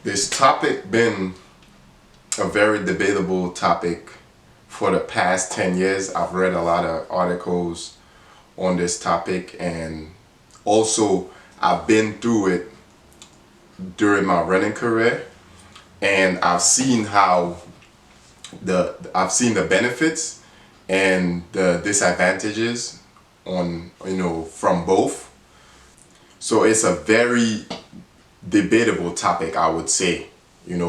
This topic been a very debatable topic for the past 10 years. I've read a lot of articles on this topic, and also I've been through it during my running career, and I've seen the benefits and the disadvantages on from both. So it's a very debatable topic, I would say.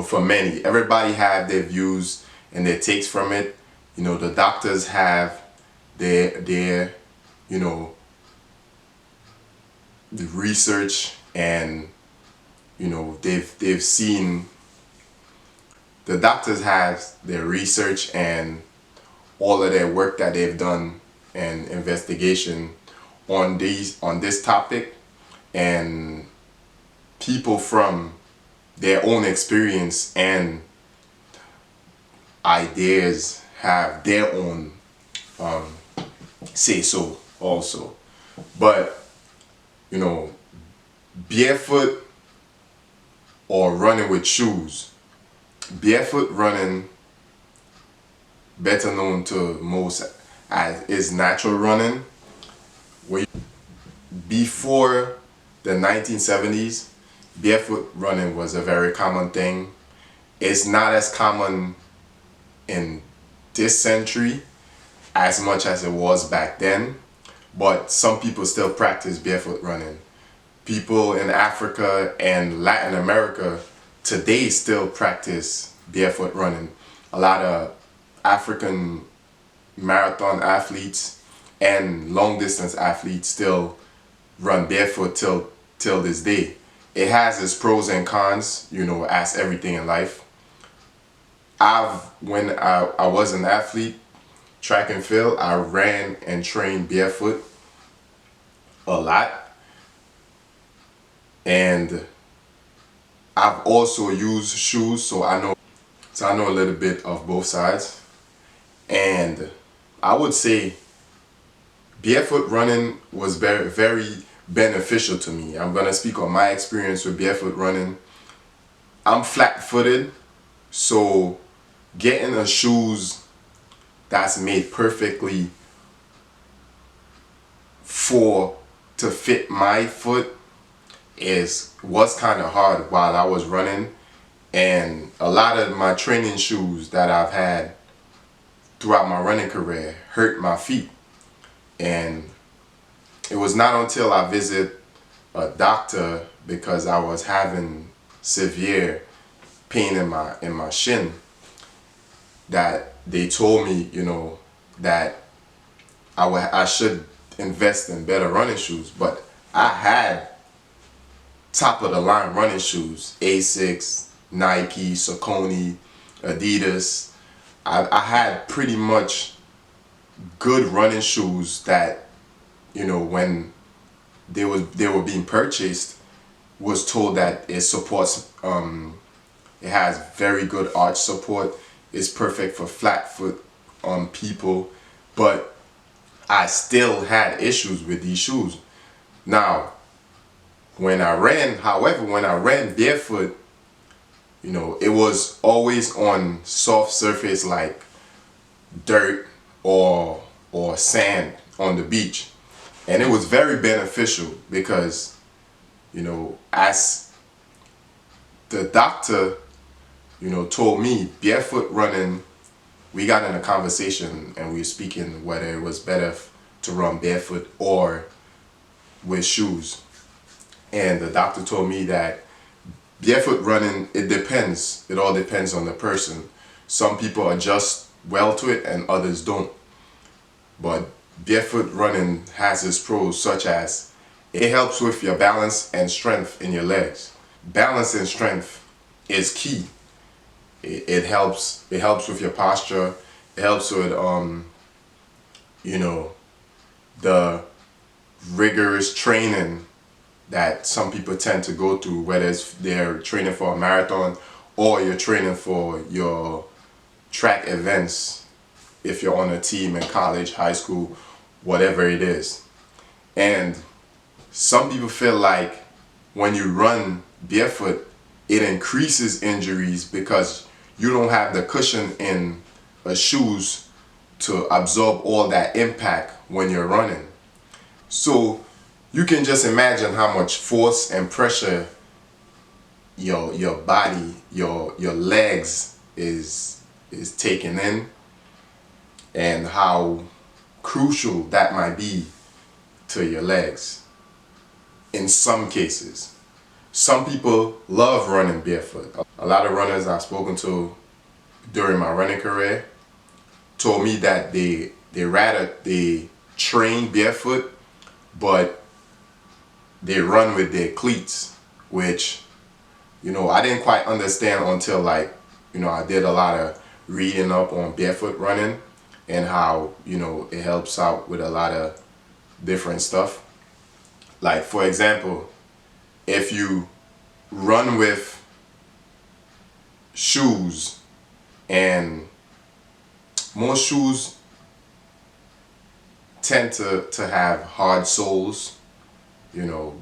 For many, everybody have their views and their takes from it. The doctors have their the research, and they've seen, the doctors have their research and all of their work that they've done and investigation on this topic, and people from their own experience and ideas have their own say so also. But barefoot or running with shoes. Barefoot running, better known to most as is natural running. Before the 1970s, barefoot running was a very common thing. It's not as common in this century as much as it was back then, but some people still practice barefoot running. People in Africa and Latin America today still practice barefoot running. A lot of African marathon athletes and long distance athletes still run barefoot till this day. It has its pros and cons, as everything in life. When I was an athlete, track and field, I ran and trained barefoot a lot. And I've also used shoes, so I know a little bit of both sides. And I would say barefoot running was very, very beneficial to me. I'm gonna speak on my experience with barefoot running. I'm flat-footed, so getting a shoes that's made perfectly to fit my foot was kind of hard while I was running. And a lot of my training shoes that I've had throughout my running career hurt my feet. And it was not until I visited a doctor, because I was having severe pain in my shin, that they told me, that I should invest in better running shoes. But I had top of the line running shoes: Asics, Nike, Saucony, Adidas. I had pretty much good running shoes that, when they were being purchased, was told that it supports, it has very good arch support. It's perfect for flat foot people. But I still had issues with these shoes. Now, when I ran barefoot, it was always on soft surface like dirt or sand on the beach. And it was very beneficial because, as the doctor, told me, barefoot running, we got in a conversation and we were speaking whether it was better to run barefoot or with shoes. And the doctor told me that barefoot running, it all depends on the person. Some people adjust well to it and others don't. But barefoot running has its pros, such as it helps with your balance and strength in your legs. Balance and strength is key. It helps with your posture. It helps with the rigorous training that some people tend to go through, whether it's they're training for a marathon or you're training for your track events, if you're on a team in college, high school, whatever it is. And some people feel like when you run barefoot, it increases injuries because you don't have the cushion in a shoes to absorb all that impact when you're running. So you can just imagine how much force and pressure your body, your legs is taking in, and how crucial that might be to your legs in some cases. Some people love running barefoot. A lot of runners I've spoken to during my running career told me that they train barefoot, but they run with their cleats, which, you know, I didn't quite understand until, like, you know, I did a lot of reading up on barefoot running and how, you know, it helps out with a lot of different stuff. Like, for example, if you run with shoes, and most shoes tend to have hard soles, you know,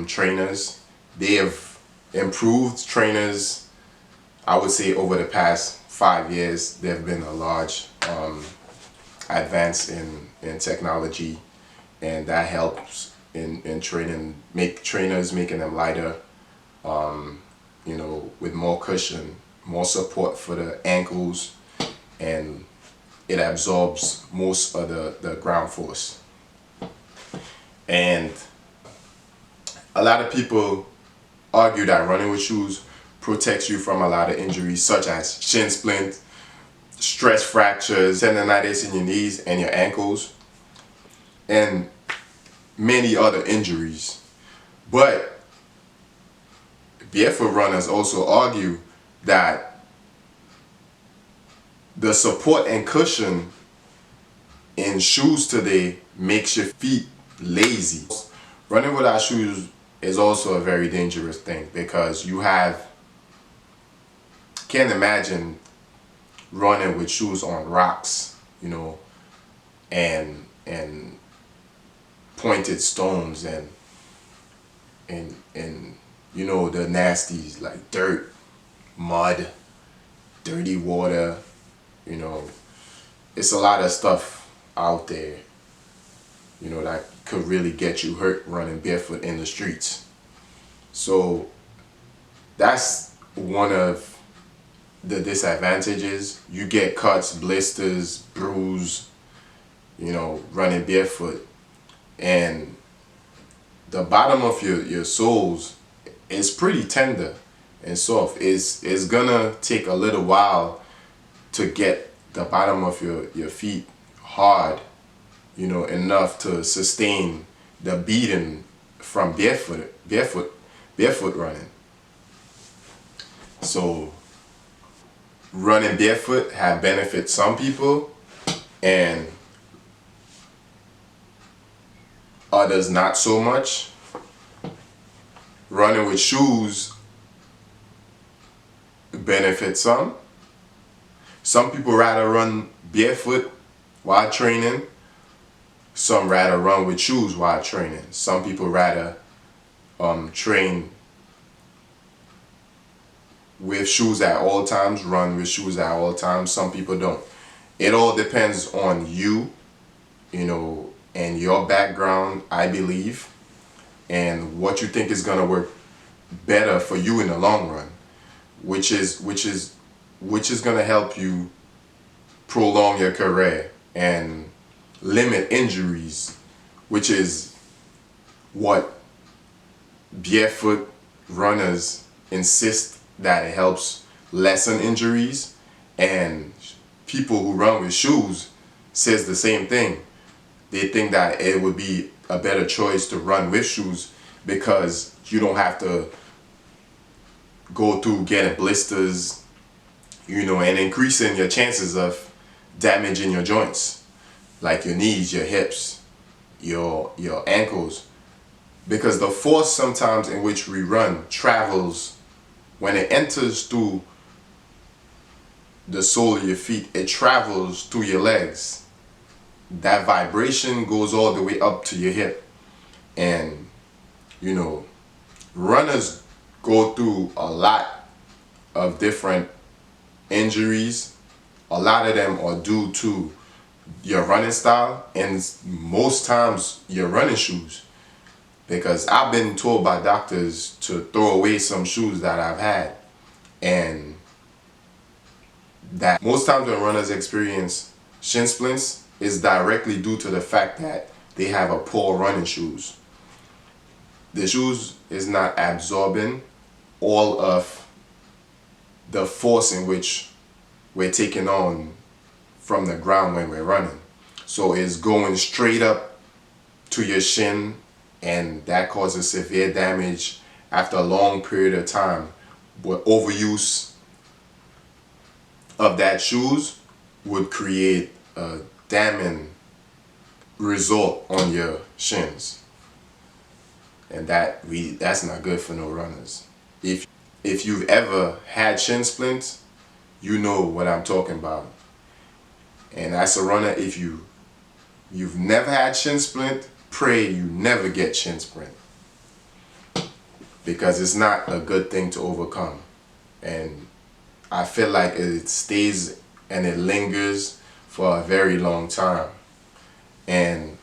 trainers, they have improved trainers. I would say over the past 5 years, there have been a large advance in technology, and that helps in training, making them lighter, you know, with more cushion, more support for the ankles, and it absorbs most of the ground force. And a lot of people argue that running with shoes protects you from a lot of injuries such as shin splints, stress fractures, tendonitis in your knees and your ankles, and many other injuries. But barefoot runners also argue that the support and cushion in shoes today makes your feet lazy. Running without shoes is also a very dangerous thing because can't imagine running with shoes on rocks, you know, and pointed stones and you know, the nasties like dirt, mud, dirty water, you know. It's a lot of stuff out there, you know, that could really get you hurt running barefoot in the streets. So that's one of the disadvantages. You get cuts, blisters, bruise, you know, running barefoot. And the bottom of your soles is pretty tender and soft. It's gonna take a little while to get the bottom of your feet hard, you know, enough to sustain the beating from barefoot running. So running barefoot have benefit some people and others not so much. Running with shoes benefit some. Some people rather run barefoot while training. Some rather run with shoes while training. Some people rather train with shoes at all times, run with shoes at all times. Some people don't. It all depends on you, you know, and your background, I believe, and what you think is gonna work better for you in the long run, which is gonna help you prolong your career and limit injuries, which is what barefoot runners insist, that it helps lessen injuries, and people who run with shoes says the same thing. They think that it would be a better choice to run with shoes because you don't have to go through getting blisters, you know, and increasing your chances of damaging your joints, like your knees, your hips, your ankles, because the force sometimes in which we run travels, when it enters through the sole of your feet, it travels through your legs. That vibration goes all the way up to your hip. And, you know, runners go through a lot of different injuries, a lot of them are due to your running style and most times your running shoes. Because I've been told by doctors to throw away some shoes that I've had, and that most times when runners experience shin splints is directly due to the fact that they have a poor running shoes. The shoes is not absorbing all of the force in which we're taking on from the ground when we're running. So it's going straight up to your shin, and that causes severe damage after a long period of time. But overuse of that shoes would create a damning result on your shins, and that's not good for no runners. If you've ever had shin splints, you know what I'm talking about. And as a runner, if you've never had shin splint, pray you never get shin splint, because it's not a good thing to overcome. And I feel like it stays and it lingers for a very long time, and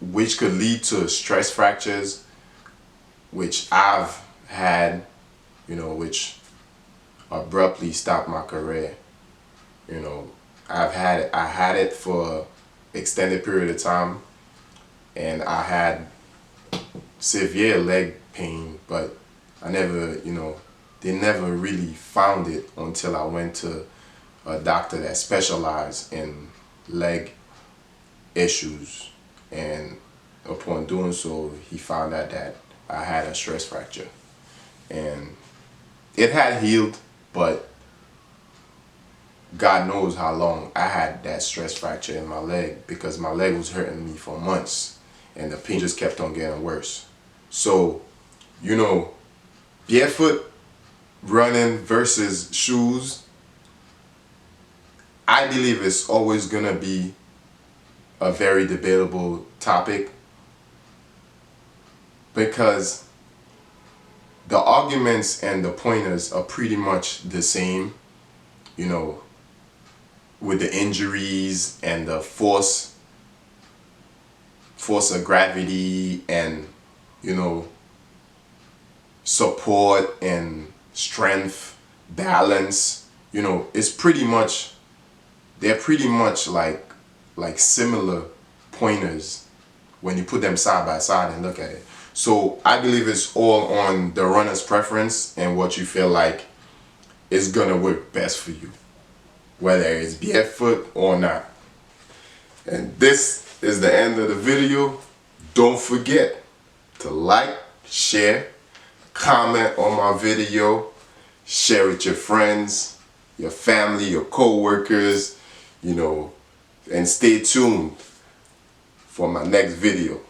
which could lead to stress fractures, which I've had, which abruptly stopped my career. I had it for extended period of time, and I had severe leg pain, but I never, they never really found it until I went to a doctor that specialized in leg issues, and upon doing so, he found out that I had a stress fracture, and it had healed, but God knows how long I had that stress fracture in my leg, because my leg was hurting me for months and the pain just kept on getting worse. So, barefoot running versus shoes, I believe it's always gonna be a very debatable topic, because the arguments and the pointers are pretty much the same, with the injuries and the force of gravity, and support and strength, balance. They're pretty much like similar pointers when you put them side by side and look at it. So I believe it's all on the runner's preference and what you feel like is gonna work best for you, whether it's barefoot or not. And this is the end of the video. Don't forget to like, share, comment on my video, share with your friends, your family, your co-workers, and stay tuned for my next video.